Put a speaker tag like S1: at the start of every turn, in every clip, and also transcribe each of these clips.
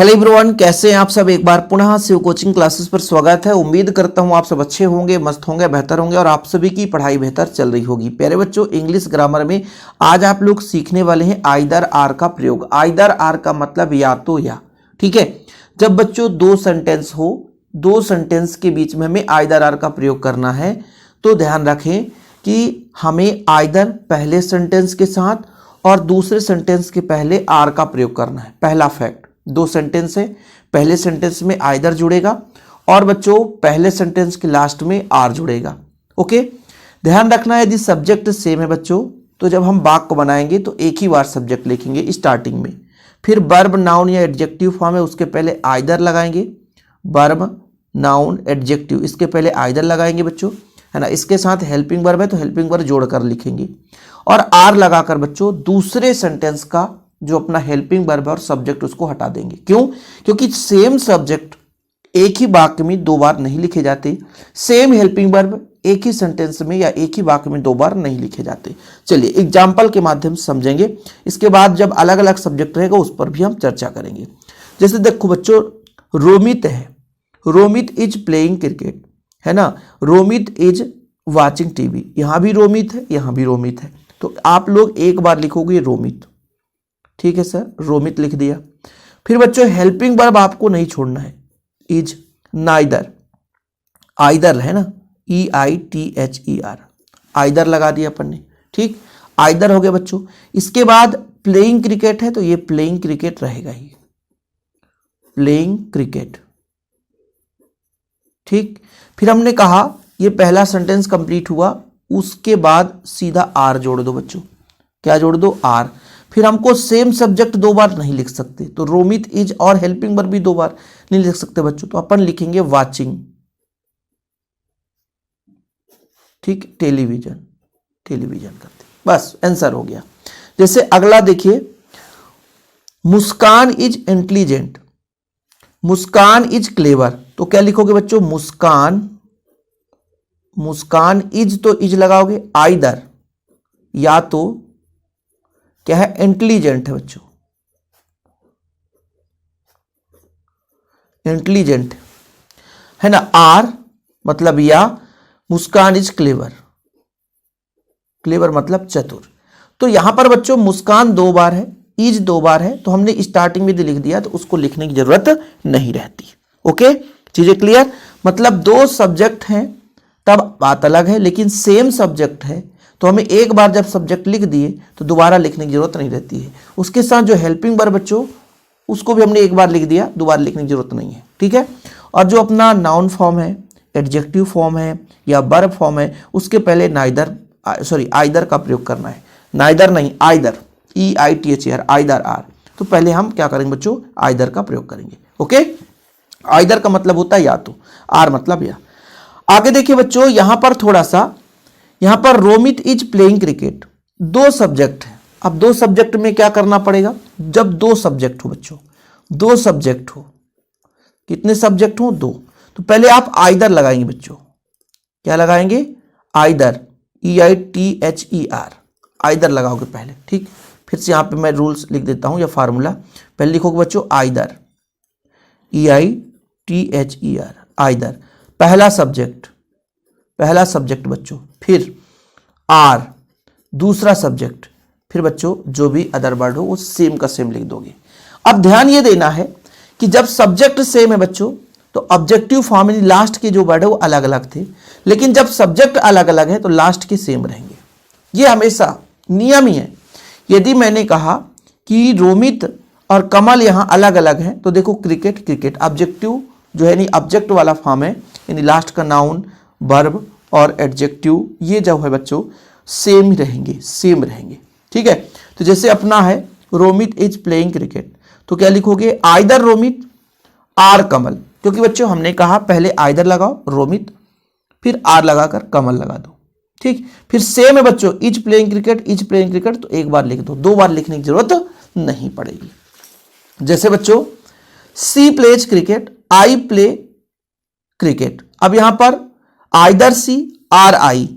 S1: Hello everyone, कैसे हैं आप सब। एक बार पुनः शिव कोचिंग क्लासेस पर स्वागत है। उम्मीद करता हूं आप सब अच्छे होंगे, मस्त होंगे, बेहतर होंगे और आप सभी की पढ़ाई बेहतर चल रही होगी। प्यारे बच्चों, इंग्लिश ग्रामर में आज आप लोग सीखने वाले हैं आइदर आर का प्रयोग। आइदर आर का मतलब या तो या, ठीक है। जब बच्चों दो सेंटेंस हो, दो सेंटेंस के बीच में हमें आइदर आर का प्रयोग करना है तो ध्यान रखें कि हमें आइदर पहले सेंटेंस के साथ और दूसरे सेंटेंस के पहले आर का प्रयोग करना है। पहला फैक्ट, दो सेंटेंस है, पहले सेंटेंस में आइदर जुड़ेगा और बच्चों पहले सेंटेंस के लास्ट में आर जुड़ेगा। ओके, ध्यान रखना है यदि सब्जेक्ट सेम है बच्चों तो जब हम वाक्य बनाएंगे तो एक ही बार सब्जेक्ट लिखेंगे स्टार्टिंग में, फिर वर्ब नाउन या एडजेक्टिव फॉर्म है उसके पहले आइदर लगाएंगे। वर्ब नाउन एडजेक्टिव इसके पहले आइदर लगाएंगे बच्चों, है ना। इसके साथ हेल्पिंग वर्ब है तो हेल्पिंग वर्ब जोड़कर लिखेंगे और आर लगाकर बच्चों दूसरे सेंटेंस का जो अपना हेल्पिंग वर्ब है और सब्जेक्ट उसको हटा देंगे। क्यों? क्योंकि सेम सब्जेक्ट एक ही वाक्य में दो बार नहीं लिखे जाते, सेम हेल्पिंग वर्ब एक ही सेंटेंस में या एक ही वाक्य में दो बार नहीं लिखे जाते। चलिए एग्जाम्पल के माध्यम से समझेंगे, इसके बाद जब अलग अलग सब्जेक्ट रहेगा उस पर भी हम चर्चा करेंगे। जैसे देखो बच्चों, रोमित है, रोमित इज प्लेइंग क्रिकेट, है ना। रोमित इज वॉचिंग टीवी, यहां भी रोमित है, यहां भी रोमित है, तो आप लोग एक बार लिखोगे रोमित, ठीक है सर, रोमित लिख दिया। फिर बच्चों हेल्पिंग वर्ब आपको नहीं छोड़ना है, इज, नाइदर, आइदर है ना, EITHER, आइदर लगा दिया अपन ने, ठीक, आइदर हो गया बच्चों। इसके बाद प्लेइंग क्रिकेट है तो ये प्लेइंग क्रिकेट रहेगा ही, प्लेइंग क्रिकेट, ठीक। फिर हमने कहा ये पहला सेंटेंस कंप्लीट हुआ, उसके बाद सीधा आर जोड़ दो बच्चों। क्या जोड़ दो? आर। फिर हमको सेम सब्जेक्ट दो बार नहीं लिख सकते, तो रोमित इज और हेल्पिंग वर्ब भी दो बार नहीं लिख सकते बच्चों, तो अपन लिखेंगे वाचिंग, ठीक, टेलीविजन, टेलीविजन करते, बस आंसर हो गया। जैसे अगला देखिए, Muskan is intelligent, Muskan is clever, तो क्या लिखोगे बच्चों? मुस्कान, मुस्कान इज तो इज लगाओगे, आइदर या तो क्या है, इंटेलिजेंट है बच्चों, इंटेलिजेंट है ना, आर मतलब या, मुस्कान इज क्लेवर, क्लेवर मतलब चतुर। तो यहां पर बच्चों मुस्कान दो बार है, इज दो बार है, तो हमने स्टार्टिंग में लिख दिया तो उसको लिखने की जरूरत नहीं रहती। ओके, चीजें क्लियर। मतलब दो सब्जेक्ट हैं तब बात अलग है, लेकिन सेम सब्जेक्ट है तो हमें एक बार जब सब्जेक्ट लिख दिए तो दोबारा लिखने की जरूरत नहीं रहती है। उसके साथ जो हेल्पिंग वर्ब बच्चों उसको भी हमने एक बार लिख दिया, दोबारा लिखने की जरूरत नहीं है, ठीक है। और जो अपना नाउन फॉर्म है, एडजेक्टिव फॉर्म है या वर्ब फॉर्म है, उसके पहले नाइदर, सॉरी आइदर का प्रयोग करना है। नाइदर नहीं, आइदर, EITHER, आइदर आर, तो पहले हम क्या करेंगे बच्चों? आइदर का प्रयोग करेंगे। ओके, आइदर का मतलब होता है या तो, आर मतलब या। आगे देखिए बच्चों, यहां पर थोड़ा सा, यहां पर रोमित इज प्लेइंग क्रिकेट, दो सब्जेक्ट है। अब दो सब्जेक्ट में क्या करना पड़ेगा? जब दो सब्जेक्ट हो बच्चों, दो सब्जेक्ट हो, कितने सब्जेक्ट हो? दो, तो पहले आप आइदर लगाएंगे बच्चों। क्या लगाएंगे? आइदर, EITHER, आइदर लगाओगे पहले, ठीक। फिर से यहां पे मैं रूल्स लिख देता हूं या फार्मूला, पहले लिखोगे बच्चों आइदर, EITHER, आइदर, पहला सब्जेक्ट, पहला सब्जेक्ट बच्चों, फिर आर दूसरा सब्जेक्ट, फिर बच्चों जो भी अदर वर्ड हो वो सेम का सेम लिख दोगे। अब ध्यान ये देना है कि जब सब्जेक्ट सेम है बच्चों तो ऑब्जेक्टिव फॉर्म में लास्ट के जो वर्ड है वो अलग अलग थे, लेकिन जब सब्जेक्ट अलग अलग है तो लास्ट के सेम रहेंगे। ये हमेशा नियम ही है। यदि मैंने कहा कि रोमित और कमल यहां अलग अलग हैं तो देखो क्रिकेट, क्रिकेट ऑब्जेक्टिव जो है, नहीं ऑब्जेक्ट वाला फॉर्म है, यानी लास्ट का नाउन, वर्ब और एडजेक्टिव ये जो है बच्चों सेम ही रहेंगे, सेम रहेंगे, ठीक है। तो जैसे अपना है रोमित इज प्लेइंग क्रिकेट, तो क्या लिखोगे? आइदर रोमित आर कमल, क्योंकि बच्चों हमने कहा पहले आइदर लगाओ रोमित, फिर आर लगाकर कमल लगा दो, ठीक। फिर सेम है बच्चों, is playing cricket, is playing cricket, तो एक बार लिख दो, दो बार लिखने की जरूरत नहीं पड़ेगी। जैसे बच्चों she plays cricket, I play cricket, अब यहां पर आइदर सी आर आई,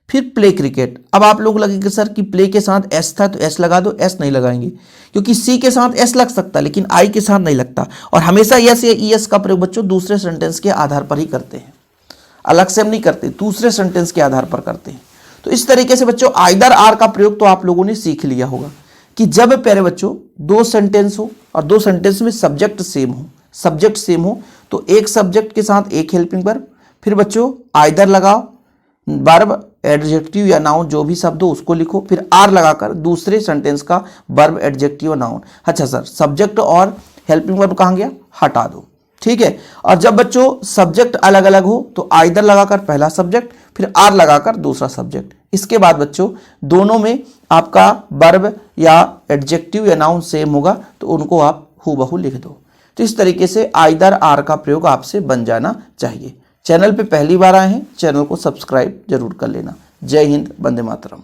S1: फिर प्ले क्रिकेट। अब आप लोग लगेंगे सर कि प्ले के साथ एस था तो एस लगा दो, एस नहीं लगाएंगे क्योंकि सी के साथ एस लग सकता है लेकिन आई के साथ नहीं लगता। और हमेशा यस या ईएस का प्रयोग बच्चों दूसरे सेंटेंस के आधार पर ही करते हैं, अलग से हम नहीं करते, दूसरे सेंटेंस के आधार पर करते हैं। तो इस तरीके से बच्चों आइदर आर का प्रयोग तो आप लोगों ने सीख लिया होगा कि जब प्यारे बच्चों दो सेंटेंस हो और दो सेंटेंस में सब्जेक्ट सेम हो तो एक सब्जेक्ट के साथ एक हेल्पिंग वर्ब, फिर बच्चों आइदर लगाओ, वर्ब एडजेक्टिव या नाउन जो भी शब्द हो उसको लिखो, फिर आर लगाकर दूसरे सेंटेंस का वर्ब एडजेक्टिव नाउन। अच्छा सर, सब्जेक्ट और हेल्पिंग वर्ब कहाँ गया, हटा दो, ठीक है। और जब बच्चों सब्जेक्ट अलग अलग हो तो आइदर लगाकर पहला सब्जेक्ट, फिर आर लगाकर दूसरा सब्जेक्ट। इसके बाद बच्चों दोनों में आपका वर्ब या एडजेक्टिव या नाउन सेम होगा तो उनको आप हूबहू लिख दो। तो इस तरीके से आइदर आर का प्रयोग आपसे बन जाना चाहिए। चैनल पे पहली बार आए हैं, चैनल को सब्सक्राइब जरूर कर लेना। जय हिंद, वंदे मातरम।